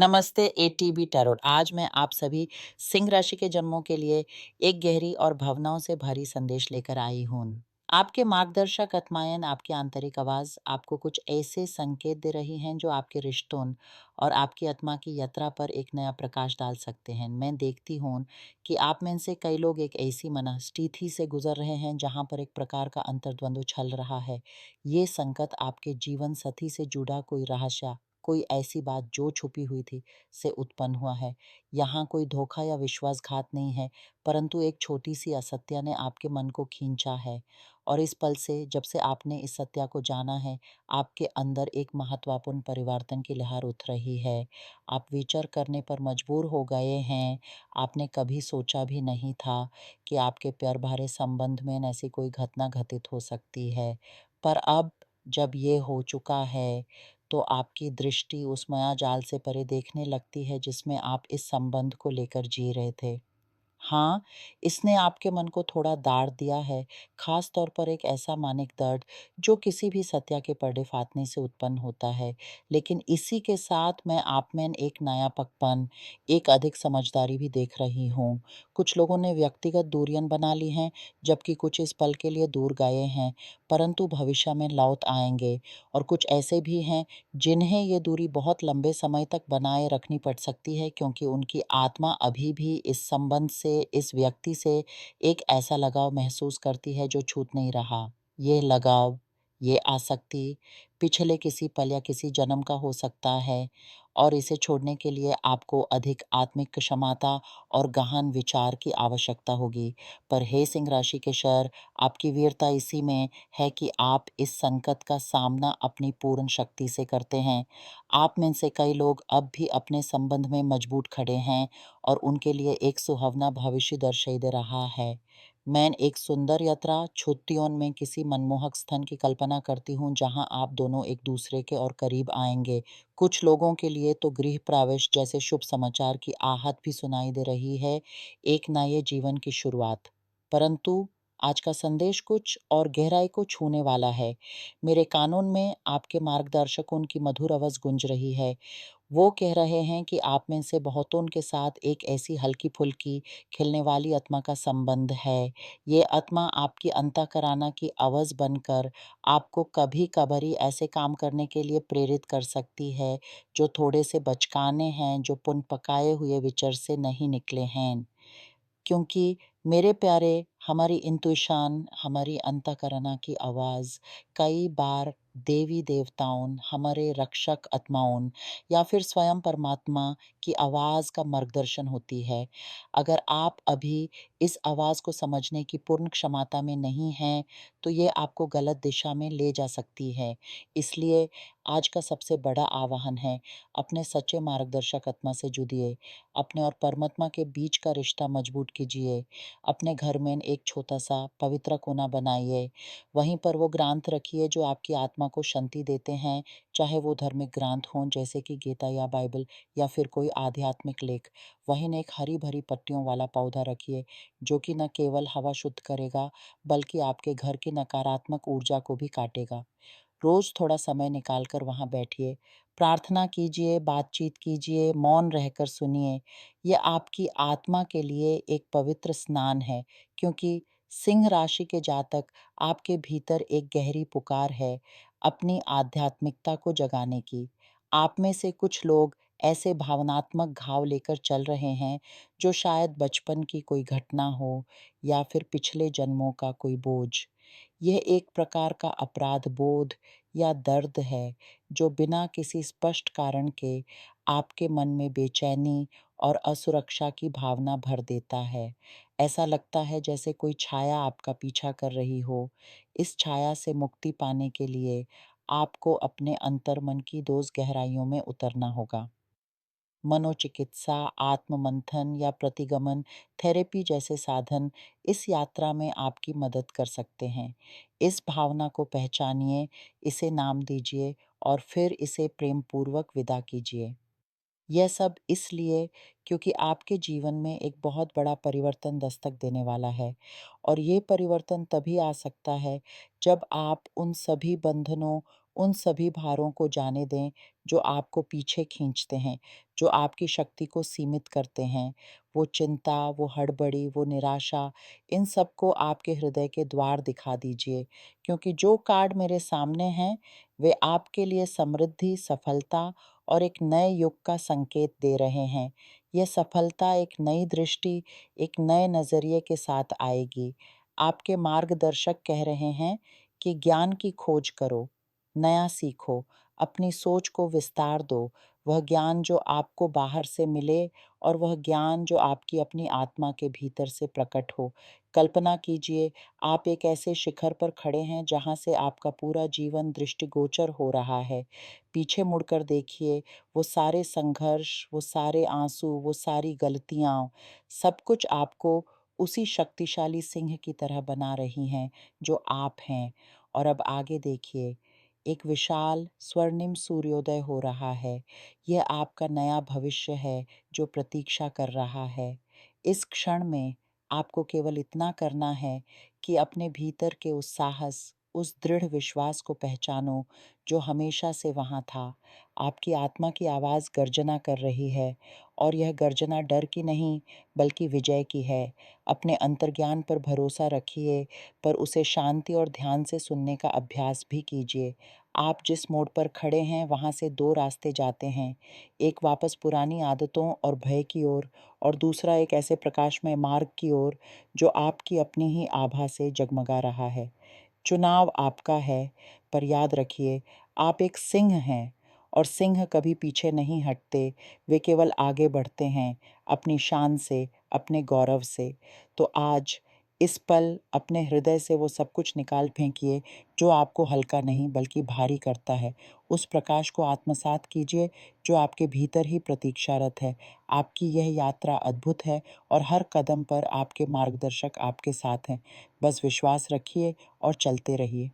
नमस्ते ATB tarot. आज मैं आप सभी सिंह राशि के जन्मों के लिए एक गहरी और भावनाओं से भरी संदेश लेकर आई हूँ। आपके मार्गदर्शक आत्माएं, आपकी आंतरिक आवाज आपको कुछ ऐसे संकेत दे रही हैं जो आपके रिश्तों और आपकी आत्मा की यात्रा पर एक नया प्रकाश डाल सकते हैं। मैं देखती हूँ कि आप में से कई लोग एक ऐसी मनस्थिति से गुजर रहे हैं जहां पर एक प्रकार का अंतर्द्वंद चल रहा है। ये संकट आपके जीवन साथी से जुड़ा कोई रहस्य, कोई ऐसी बात जो छुपी हुई थी, से उत्पन्न हुआ है। यहाँ कोई धोखा या विश्वासघात नहीं है, परंतु एक छोटी सी असत्य ने आपके मन को खींचा है। और इस पल से, जब से आपने इस सत्य को जाना है, आपके अंदर एक महत्वपूर्ण परिवर्तन की लहर उठ रही है। आप विचार करने पर मजबूर हो गए हैं। आपने कभी सोचा भी नहीं था कि आपके प्यार भरे संबंध में ऐसी कोई घटना घटित हो सकती है। पर अब जब ये हो चुका है, तो आपकी दृष्टि उस मायाजाल से परे देखने लगती है जिसमें आप इस संबंध को लेकर जी रहे थे। हाँ, इसने आपके मन को थोड़ा दाड़ दिया है, खास तौर पर एक ऐसा मानसिक दर्द जो किसी भी सत्य के पर्दे फाड़ने से उत्पन्न होता है। लेकिन इसी के साथ मैं आप में एक नयापन, एक अधिक समझदारी भी देख रही हूँ। कुछ लोगों ने व्यक्तिगत दूरियां बना ली हैं, जबकि कुछ इस पल के लिए दूर गए हैं, परंतु भविष्य में लौट आएंगे। और कुछ ऐसे भी हैं जिन्हें ये दूरी बहुत लंबे समय तक बनाए रखनी पड़ सकती है, क्योंकि उनकी आत्मा अभी भी इस संबंध से, इस व्यक्ति से एक ऐसा लगाव महसूस करती है जो छूट नहीं रहा। ये लगाव, ये आसक्ति पिछले किसी पल या किसी जन्म का हो सकता है, और इसे छोड़ने के लिए आपको अधिक आत्मिक क्षमता और गहन विचार की आवश्यकता होगी। पर हे सिंह राशि के शर, आपकी वीरता इसी में है कि आप इस संकट का सामना अपनी पूर्ण शक्ति से करते हैं। आप में से कई लोग अब भी अपने संबंध में मजबूत खड़े हैं और उनके लिए एक सुहावना भविष्य दर्शाई दे रहा है। मैं एक सुंदर यात्रा छुट्टियों में किसी मनमोहक स्थान की कल्पना करती हूँ जहाँ आप दोनों एक दूसरे के और करीब आएंगे। कुछ लोगों के लिए तो गृह प्रवेश जैसे शुभ समाचार की आहट भी सुनाई दे रही है, एक नए जीवन की शुरुआत। परंतु आज का संदेश कुछ और गहराई को छूने वाला है। मेरे कानून में आपके मार्गदर्शकों की मधुर आवाज गूंज रही है। वो कह रहे हैं कि आप में से बहुतों के साथ एक ऐसी हल्की-फुल्की, खिलने वाली आत्मा का संबंध है। ये आत्मा आपकी अंतःकरण की आवाज़ बनकर आपको कभी-कभारी ऐसे काम करने के लिए प्रेरित कर सकती है, जो थोड़े से बचकाने हैं, जो पुन पकाए हुए विचार से नहीं निकले हैं। क्योंकि मेरे प्यारे, हमारी इंट्यूशन, हमारी अंतःकरण की आवाज़ कई बार देवी-देवताओं, हमारे रक्षक आत्माओं या फिर स्वयं परमात्मा की आवाज़ का मार्गदर्शन होती है। अगर आप अभी इस आवाज़ को समझने की पूर्ण क्षमता में नहीं हैं, तो ये आपको गलत दिशा में ले जा सकती है। इसलिए आज का सबसे बड़ा आह्वान है, अपने सच्चे मार्गदर्शक आत्मा से जुड़िए, अपने और परमात्मा के बीच का रिश्ता मजबूत कीजिए। अपने घर में एक छोटा-सा पवित्र कोना बनाइए। वहीं पर वो ग्रंथ रखिए जो आपकी आत्मा को शांति देते हैं, चाहे वो धार्मिक ग्रंथ हों जैसे कि गीता या बाइबल, या फिर कोई आध्यात्मिक लेख। वहीं एक हरी-भरी पत्तियों वाला पौधा रखिए, जो कि न केवल हवा शुद्ध करेगा, बल्कि आपके घर की नकारात्मक ऊर्जा को भी काटेगा। रोज थोड़ा समय निकाल कर वहाँ बैठिए, प्रार्थना कीजिए, बातचीत कीजिए, मौन रहकर सुनिए। ये आपकी आत्मा के लिए एक पवित्र स्नान है, क्योंकि सिंह राशि के जातक, आपके भीतर एक गहरी पुकार है अपनी आध्यात्मिकता को जगाने की। आप में से कुछ लोग ऐसे भावनात्मक घाव लेकर चल रहे हैं, जो शायद बचपन की कोई घटना हो या फिर पिछले जन्मों का कोई बोझ। यह एक प्रकार का अपराध बोध या दर्द है, जो बिना किसी स्पष्ट कारण के आपके मन में बेचैनी और असुरक्षा की भावना भर देता है। ऐसा लगता है जैसे कोई छाया आपका पीछा कर रही हो। इस छाया से मुक्ति पाने के लिए आपको अपने अंतर्मन की दोज गहराइयों में उतरना होगा। मनोचिकित्सा, आत्म-मंथन या प्रतिगमन थेरेपी जैसे साधन इस यात्रा में आपकी मदद कर सकते हैं। इस भावना को पहचानिए, इसे नाम दीजिए और फिर इसे प्रेमपूर्वक विदा कीजिए। यह सब इसलिए क्योंकि आपके जीवन में एक बहुत बड़ा परिवर्तन दस्तक देने वाला है, और ये परिवर्तन तभी आ सकता है जब आप उन सभी बंधनों उन सभी भारों को जाने दें जो आपको पीछे खींचते हैं, जो आपकी शक्ति को सीमित करते हैं। वो चिंता, वो हड़बड़ी, वो निराशा, इन सबको आपके हृदय के द्वार दिखा दीजिए, क्योंकि जो कार्ड मेरे सामने हैं, वे आपके लिए समृद्धि, सफलता और एक नए युग का संकेत दे रहे हैं। यह सफलता एक नई दृष्टि, एक नए नज़रिए के साथ आएगी। आपके मार्गदर्शक कह रहे हैं कि ज्ञान की खोज करो, नया सीखो, अपनी सोच को विस्तार दो। वह ज्ञान जो आपको बाहर से मिले और वह ज्ञान जो आपकी अपनी आत्मा के भीतर से प्रकट हो। कल्पना कीजिए, आप एक ऐसे शिखर पर खड़े हैं जहाँ से आपका पूरा जीवन दृष्टिगोचर हो रहा है। पीछे मुड़कर देखिए, वो सारे संघर्ष, वो सारे आँसू, वो सारी गलतियाँ, सब कुछ आपको उसी शक्तिशाली सिंह की तरह बना रही हैं, जो आप हैं। और अब आगे देखिए, एक विशाल स्वर्णिम सूर्योदय हो रहा है। यह आपका नया भविष्य है जो प्रतीक्षा कर रहा है। इस क्षण में आपको केवल इतना करना है कि अपने भीतर के उस साहस, उस दृढ़ विश्वास को पहचानो जो हमेशा से वहाँ था। आपकी आत्मा की आवाज़ गर्जना कर रही है और यह गर्जना डर की नहीं बल्कि विजय की है। अपने अंतर्ज्ञान पर भरोसा रखिए, पर उसे शांति और ध्यान से सुनने का अभ्यास भी कीजिए। आप जिस मोड़ पर खड़े हैं वहाँ से 2 रास्ते जाते हैं। एक वापस पुरानी आदतों और भय की ओर और दूसरा एक ऐसे प्रकाशमय मार्ग की ओर जो आपकी अपनी ही आभा से जगमगा रहा है। चुनाव आपका है, पर याद रखिए, आप एक सिंह हैं और सिंह कभी पीछे नहीं हटते, वे केवल आगे बढ़ते हैं, अपनी शान से, अपने गौरव से। तो आज, इस पल अपने हृदय से वो सब कुछ निकाल फेंकिए जो आपको हल्का नहीं बल्कि भारी करता है। उस प्रकाश को आत्मसात कीजिए जो आपके भीतर ही प्रतीक्षारत है। आपकी यह यात्रा अद्भुत है और हर कदम पर आपके मार्गदर्शक आपके साथ हैं। बस विश्वास रखिए और चलते रहिए।